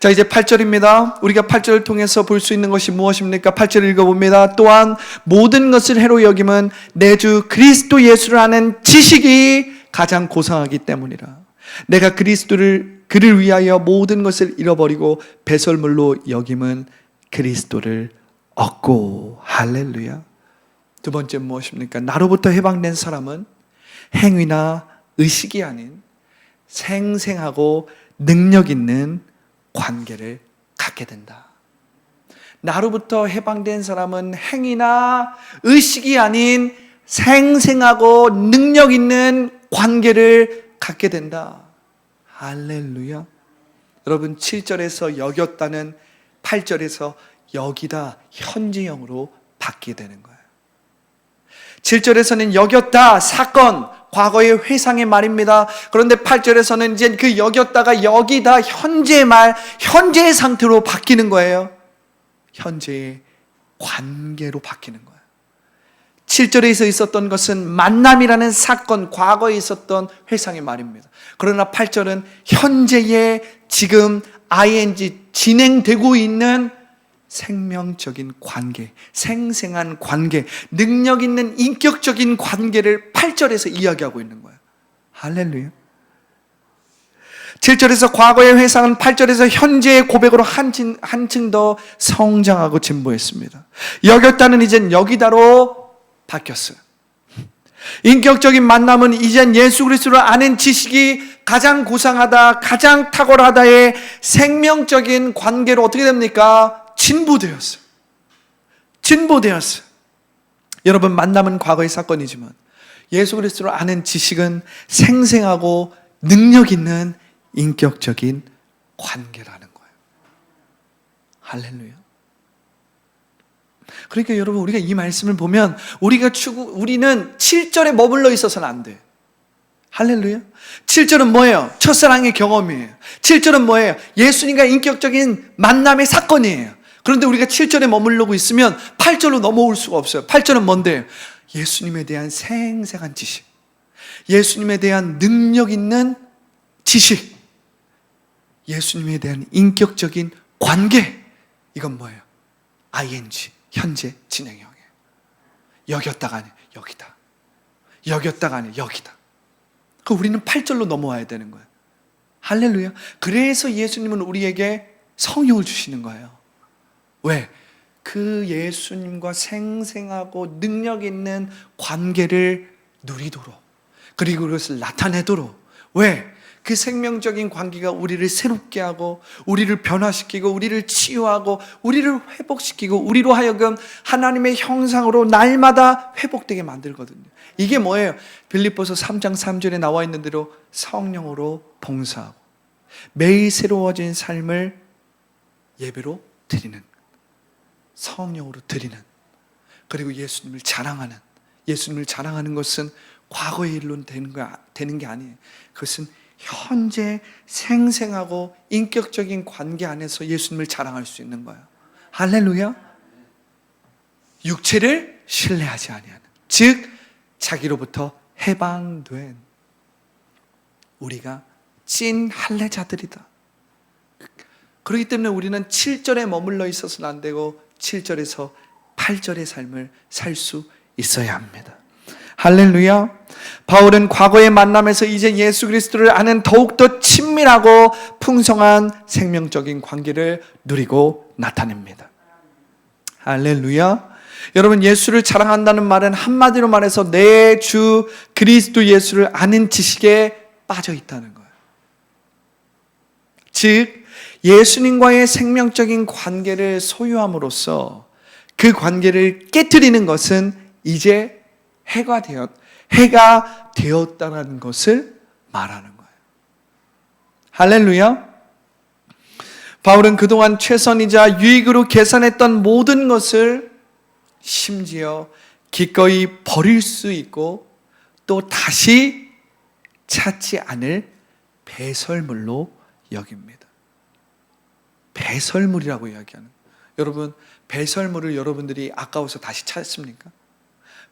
자, 이제 8절입니다. 우리가 8절을 통해서 볼 수 있는 것이 무엇입니까? 8절 읽어봅니다. 또한 모든 것을 해로 여김은 내 주 그리스도 예수를 아는 지식이 가장 고상하기 때문이라. 내가 그를 위하여 모든 것을 잃어버리고 배설물로 여김은 그리스도를 얻고. 할렐루야. 두 번째 무엇입니까? 나로부터 해방된 사람은 행위나 의식이 아닌 생생하고 능력 있는 관계를 갖게 된다. 나로부터 해방된 사람은 행위나 의식이 아닌 생생하고 능력 있는 관계를 갖게 된다. 할렐루야. 여러분, 7절에서 여겼다는 8절에서 여기다 현재형으로 바뀌게 되는 거예요. 7절에서는 여겼다, 사건, 과거의 회상의 말입니다. 그런데 8절에서는 이제 그 여겼다가 여기다 현재의 말, 현재의 상태로 바뀌는 거예요. 현재의 관계로 바뀌는 거예요. 7절에서 있었던 것은 만남이라는 사건, 과거에 있었던 회상의 말입니다. 그러나 8절은 현재의 지금 ing 진행되고 있는 생명적인 관계, 생생한 관계, 능력 있는 인격적인 관계를 8절에서 이야기하고 있는 거예요. 할렐루야. 7절에서 과거의 회상은 8절에서 현재의 고백으로 한층 더 성장하고 진보했습니다. 여겼다는 이젠 여기다로 바뀌었어요. 인격적인 만남은 이젠 예수 그리스도를 아는 지식이 가장 고상하다, 가장 탁월하다의 생명적인 관계로 어떻게 됩니까? 진보되었어요. 진보되었어요. 여러분, 만남은 과거의 사건이지만 예수 그리스도를 아는 지식은 생생하고 능력 있는 인격적인 관계라는 거예요. 할렐루야. 그러니까 여러분, 우리가 이 말씀을 보면 우리는 7절에 머물러 있어서는 안 돼요. 할렐루야. 7절은 뭐예요? 첫사랑의 경험이에요. 7절은 뭐예요? 예수님과 인격적인 만남의 사건이에요. 그런데 우리가 7절에 머물러고 있으면 8절로 넘어올 수가 없어요. 8절은 뭔데요? 예수님에 대한 생생한 지식, 예수님에 대한 능력 있는 지식, 예수님에 대한 인격적인 관계. 이건 뭐예요? ing, 현재 진행형이에요. 여겼다가 아니에요, 여기다. 여겼다가 아니에요, 여기다. 그 우리는 8절로 넘어와야 되는 거예요. 할렐루야. 그래서 예수님은 우리에게 성령을 주시는 거예요. 왜? 그 예수님과 생생하고 능력 있는 관계를 누리도록, 그리고 그것을 나타내도록. 왜? 그 생명적인 관계가 우리를 새롭게 하고 우리를 변화시키고 우리를 치유하고 우리를 회복시키고 우리로 하여금 하나님의 형상으로 날마다 회복되게 만들거든요. 이게 뭐예요? 빌립보서 3장 3절에 나와 있는 대로 성령으로 봉사하고 매일 새로워진 삶을 예배로 드리는, 성령으로 드리는, 그리고 예수님을 자랑하는 것은 과거의 일로 되는 게 아니에요. 그것은 현재 생생하고 인격적인 관계 안에서 예수님을 자랑할 수 있는 거예요. 할렐루야. 육체를 신뢰하지 아니하는, 즉 자기로부터 해방된 우리가 찐 할례자들이다. 그렇기 때문에 우리는 7절에 머물러 있어서는 안 되고 7절에서 8절의 삶을 살 수 있어야 합니다. 할렐루야. 바울은 과거의 만남에서 이제 예수 그리스도를 아는 더욱더 친밀하고 풍성한 생명적인 관계를 누리고 나타냅니다. 할렐루야. 여러분, 예수를 자랑한다는 말은 한마디로 말해서 내 주 그리스도 예수를 아는 지식에 빠져 있다는 거예요. 즉 예수님과의 생명적인 관계를 소유함으로써 그 관계를 깨트리는 것은 이제 해가 되었다는 것을 말하는 거예요. 할렐루야. 바울은 그동안 최선이자 유익으로 계산했던 모든 것을 심지어 기꺼이 버릴 수 있고 또 다시 찾지 않을 배설물로 여깁니다. 배설물이라고 이야기하는 거예요. 여러분, 배설물을 여러분들이 아까워서 다시 찾습니까?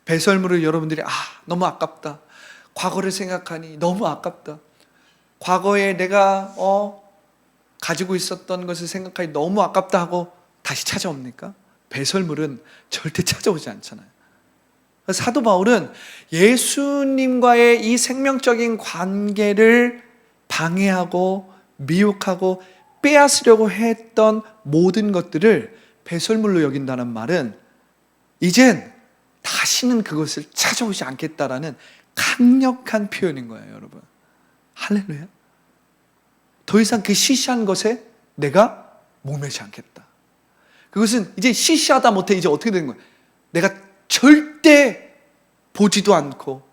배설물을 여러분들이 너무 아깝다, 과거를 생각하니 너무 아깝다, 과거에 내가 가지고 있었던 것을 생각하니 너무 아깝다 하고 다시 찾아옵니까? 배설물은 절대 찾아오지 않잖아요. 사도 바울은 예수님과의 이 생명적인 관계를 방해하고 미혹하고 빼앗으려고 했던 모든 것들을 배설물로 여긴다는 말은 이젠 다시는 그것을 찾아오지 않겠다라는 강력한 표현인 거예요, 여러분. 할렐루야. 더 이상 그 시시한 것에 내가 목매지 않겠다. 그것은 이제 시시하다 못해 이제 어떻게 되는 거예요? 내가 절대 보지도 않고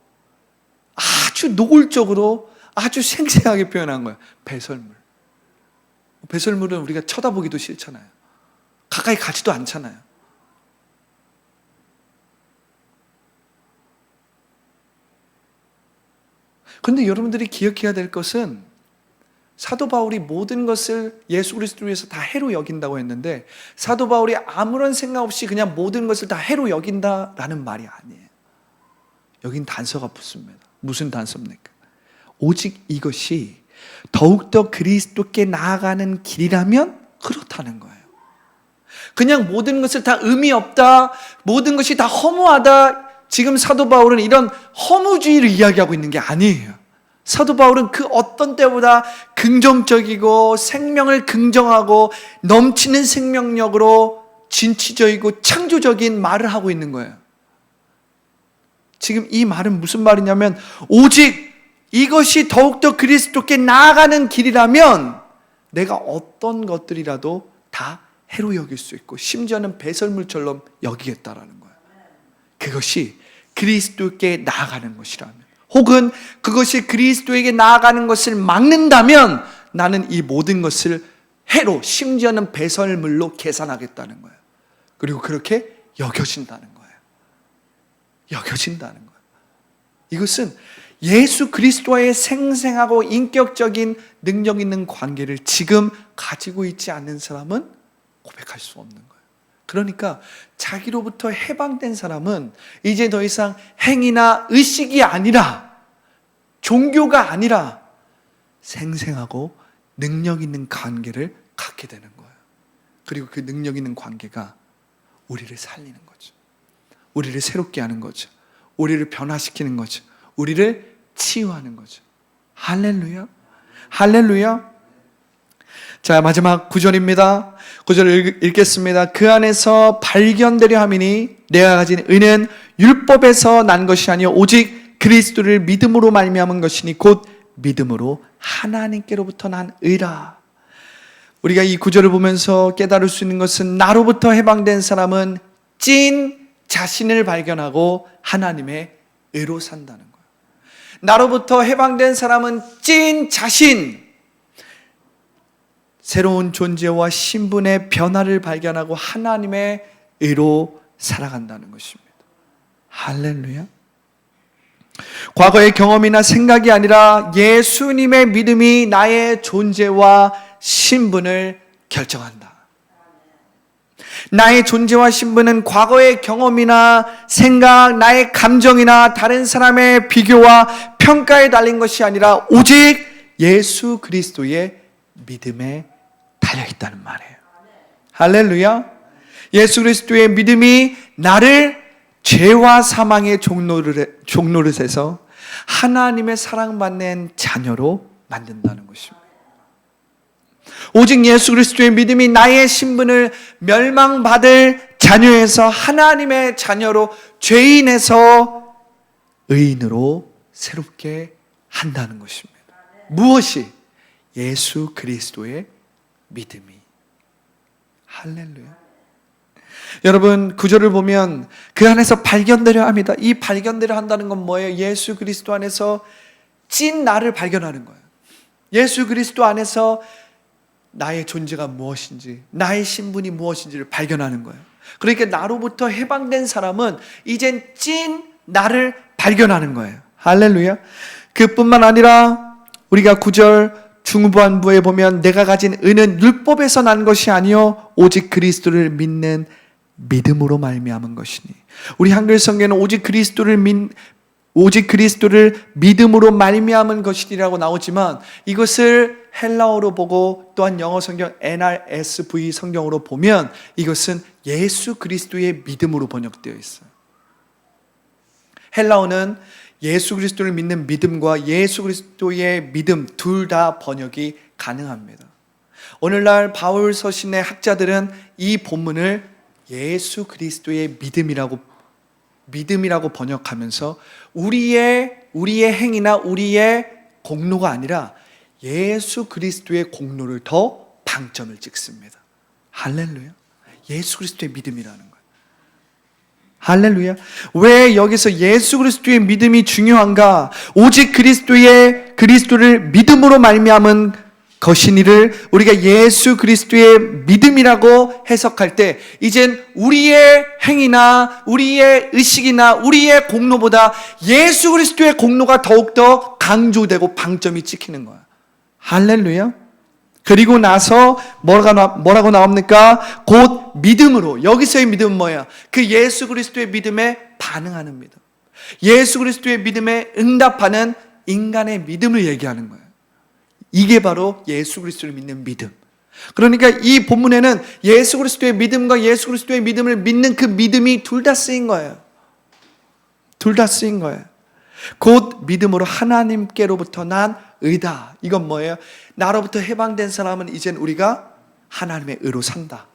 아주 노골적으로 아주 생생하게 표현한 거예요. 배설물. 배설물은 우리가 쳐다보기도 싫잖아요. 가까이 가지도 않잖아요. 그런데 여러분들이 기억해야 될 것은 사도 바울이 모든 것을 예수 그리스도를 위해서 다 해로 여긴다고 했는데 사도 바울이 아무런 생각 없이 그냥 모든 것을 다 해로 여긴다라는 말이 아니에요. 여긴 단서가 붙습니다. 무슨 단서입니까? 오직 이것이 더욱더 그리스도께 나아가는 길이라면 그렇다는 거예요. 그냥 모든 것을 다 의미 없다, 모든 것이 다 허무하다, 지금 사도 바울은 이런 허무주의를 이야기하고 있는 게 아니에요. 사도 바울은 그 어떤 때보다 긍정적이고 생명을 긍정하고 넘치는 생명력으로 진취적이고 창조적인 말을 하고 있는 거예요. 지금 이 말은 무슨 말이냐면 오직 이것이 더욱더 그리스도께 나아가는 길이라면 내가 어떤 것들이라도 다 해로 여길 수 있고 심지어는 배설물처럼 여기겠다라는 거예요. 그것이 그리스도께 나아가는 것이라면, 혹은 그것이 그리스도에게 나아가는 것을 막는다면 나는 이 모든 것을 해로, 심지어는 배설물로 계산하겠다는 거예요. 그리고 그렇게 여겨진다는 거예요. 여겨진다는 거예요. 이것은 예수 그리스도와의 생생하고 인격적인 능력 있는 관계를 지금 가지고 있지 않는 사람은 고백할 수 없는 거예요. 그러니까 자기로부터 해방된 사람은 이제 더 이상 행위나 의식이 아니라, 종교가 아니라 생생하고 능력 있는 관계를 갖게 되는 거예요. 그리고 그 능력 있는 관계가 우리를 살리는 거죠. 우리를 새롭게 하는 거죠. 우리를 변화시키는 거죠. 우리를 치유하는 거죠. 할렐루야. 할렐루야. 자, 마지막 9절입니다. 9절을 읽겠습니다. 그 안에서 발견되려 함이니 내가 가진 의는 율법에서 난 것이 아니요 오직 그리스도를 믿음으로 말미암은 것이니 곧 믿음으로 하나님께로부터 난 의라. 우리가 이 구절을 보면서 깨달을 수 있는 것은 나로부터 해방된 사람은 찐 자신을 발견하고 하나님의 의로 산다는 거예요. 나로부터 해방된 사람은 찐 자신, 새로운 존재와 신분의 변화를 발견하고 하나님의 의로 살아간다는 것입니다. 할렐루야. 과거의 경험이나 생각이 아니라 예수님의 믿음이 나의 존재와 신분을 결정한다. 나의 존재와 신분은 과거의 경험이나 생각, 나의 감정이나 다른 사람의 비교와 평가에 달린 것이 아니라 오직 예수 그리스도의 믿음에 달려있다는 말이에요. 할렐루야. 예수 그리스도의 믿음이 나를 죄와 사망의 종노릇에서 하나님의 사랑받는 자녀로 만든다는 것입니다. 오직 예수 그리스도의 믿음이 나의 신분을 멸망받을 자녀에서 하나님의 자녀로, 죄인에서 의인으로 새롭게 한다는 것입니다. 무엇이? 예수 그리스도의 믿음이. 할렐루야. 여러분, 구절을 보면 그 안에서 발견되려 합니다. 이 발견되려 한다는 건 뭐예요? 예수 그리스도 안에서 찐 나를 발견하는 거예요. 예수 그리스도 안에서 나의 존재가 무엇인지, 나의 신분이 무엇인지를 발견하는 거예요. 그러니까 나로부터 해방된 사람은 이젠 찐 나를 발견하는 거예요. 할렐루야. 그뿐만 아니라 우리가 9절 중후반부에 보면 내가 가진 의는 율법에서 난 것이 아니요 오직 그리스도를 믿는 믿음으로 말미암은 것이니. 우리 한글 성경에는 오직 그리스도를 믿음으로 말미암은 것이라고 나오지만 이것을 헬라어로 보고 또한 영어 성경 NRSV 성경으로 보면 이것은 예수 그리스도의 믿음으로 번역되어 있어요. 헬라어는 예수 그리스도를 믿는 믿음과 예수 그리스도의 믿음 둘 다 번역이 가능합니다. 오늘날 바울 서신의 학자들은 이 본문을 예수 그리스도의 믿음이라고 번역하면서 우리의 행위나 우리의 공로가 아니라 예수 그리스도의 공로를 더 방점을 찍습니다. 할렐루야. 예수 그리스도의 믿음이라는 거예요. 할렐루야. 왜 여기서 예수 그리스도의 믿음이 중요한가? 오직 그리스도를 믿음으로 말미암은 것이니를 우리가 예수 그리스도의 믿음이라고 해석할 때 이젠 우리의 행위나 우리의 의식이나 우리의 공로보다 예수 그리스도의 공로가 더욱더 강조되고 방점이 찍히는 거야. 할렐루야. 그리고 나서 뭐라고 나옵니까? 곧 믿음으로. 여기서의 믿음은 뭐야? 그 예수 그리스도의 믿음에 반응하는 믿음, 예수 그리스도의 믿음에 응답하는 인간의 믿음을 얘기하는 거예요. 이게 바로 예수 그리스도를 믿는 믿음. 그러니까 이 본문에는 예수 그리스도의 믿음과 예수 그리스도의 믿음을 믿는 그 믿음이 둘 다 쓰인 거예요. 둘 다 쓰인 거예요. 곧 믿음으로 하나님께로부터 난 의다. 이건 뭐예요? 나로부터 해방된 사람은 이젠 우리가 하나님의 의로 산다.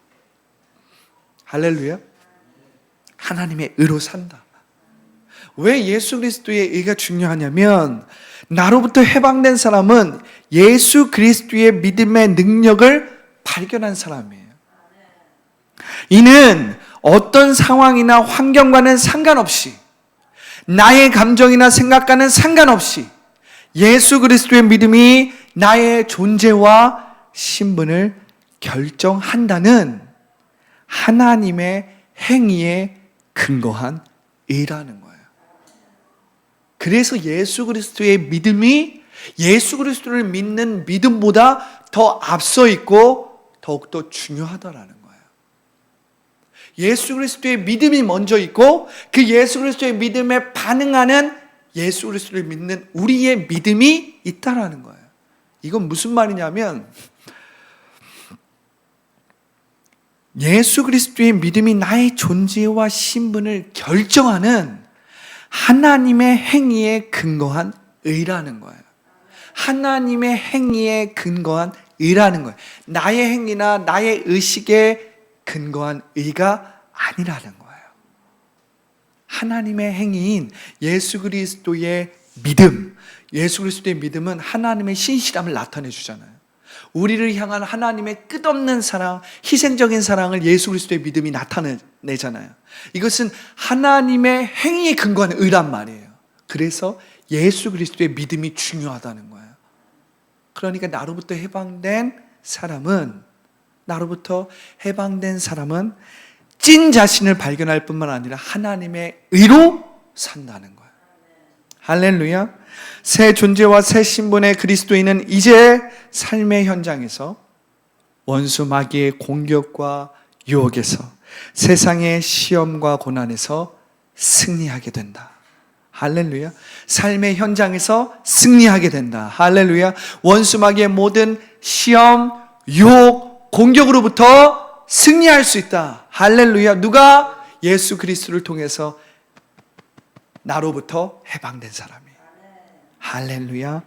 할렐루야. 하나님의 의로 산다. 왜 예수 그리스도의 의가 중요하냐면 나로부터 해방된 사람은 예수 그리스도의 믿음의 능력을 발견한 사람이에요. 이는 어떤 상황이나 환경과는 상관없이, 나의 감정이나 생각과는 상관없이 예수 그리스도의 믿음이 나의 존재와 신분을 결정한다는 하나님의 행위에 근거한 의라는 거예요. 그래서 예수 그리스도의 믿음이 예수 그리스도를 믿는 믿음보다 더 앞서 있고 더욱더 중요하다라는 거예요. 예수 그리스도의 믿음이 먼저 있고 그 예수 그리스도의 믿음에 반응하는 예수 그리스도를 믿는 우리의 믿음이 있다라는 거예요. 이건 무슨 말이냐면 예수 그리스도의 믿음이 나의 존재와 신분을 결정하는 하나님의 행위에 근거한 의라는 거예요. 하나님의 행위에 근거한 의라는 거예요. 나의 행위나 나의 의식에 근거한 의가 아니라는 거예요. 하나님의 행위인 예수 그리스도의 믿음, 예수 그리스도의 믿음은 하나님의 신실함을 나타내 주잖아요. 우리를 향한 하나님의 끝없는 사랑, 희생적인 사랑을 예수 그리스도의 믿음이 나타내잖아요. 이것은 하나님의 행위에 근거하는 의란 말이에요. 그래서 예수 그리스도의 믿음이 중요하다는 거예요. 그러니까 나로부터 해방된 사람은 찐 자신을 발견할 뿐만 아니라 하나님의 의로 산다는 거예요. 할렐루야. 새 존재와 새 신분의 그리스도인은 이제 삶의 현장에서 원수 마귀의 공격과 유혹에서 세상의 시험과 고난에서 승리하게 된다. 할렐루야. 삶의 현장에서 승리하게 된다. 할렐루야. 원수 마귀의 모든 시험, 유혹, 공격으로부터 승리할 수 있다. 할렐루야. 누가? 예수 그리스도를 통해서 나로부터 해방된 사람이에요. 할렐루야.